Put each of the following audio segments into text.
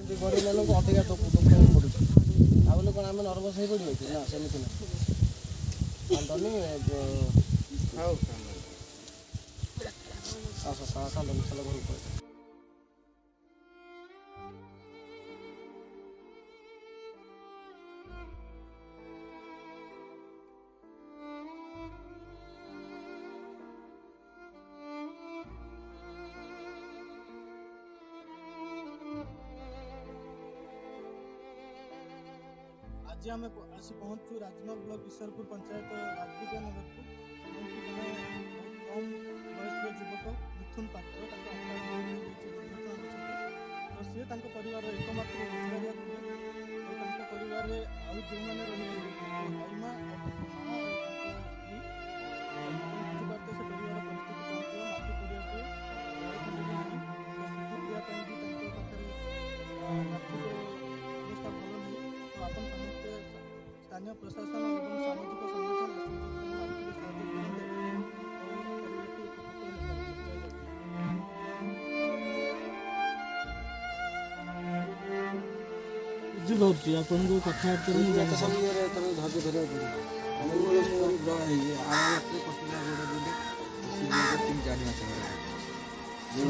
गरीब मानक अधिका दुख पड़ुଛି बोले कौन आम नर्भस हो पड़ो कि ना सेमती ना कांदनी चल घर आज आम आसी पहुँचु राजनगर ब्लॉक ईश्वरपुर पंचायत राजविद्या नगर को जड़े कम बयस्क युवक मिथुन पात्र तो सी परिवार एकमात्र रोजगारिया थे तो परिवार आउ जो मैंने रही भाईमा बुझीपारे से परिवार परिस्थिति स्थानीय प्रशासन और सामाजिक संगठन बुझीपार आपन को कथबार्ता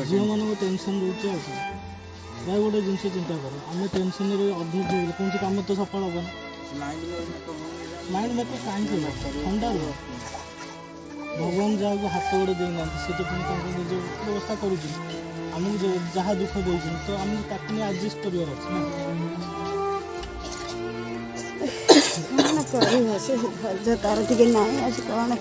झील मान टेनसन रोचे प्राय गोटे जिन चिंता कर आम टेनसन अधिक कौन कम तो सफल हम माइंड मेक कहीं ठंडा रुह भगवान जहाँ को हाथ गोड़े देना से तो निज व्यवस्था करुँच जहाँ दुख देते तो आम ताकि आडजस्ट कर तार टे ना कौन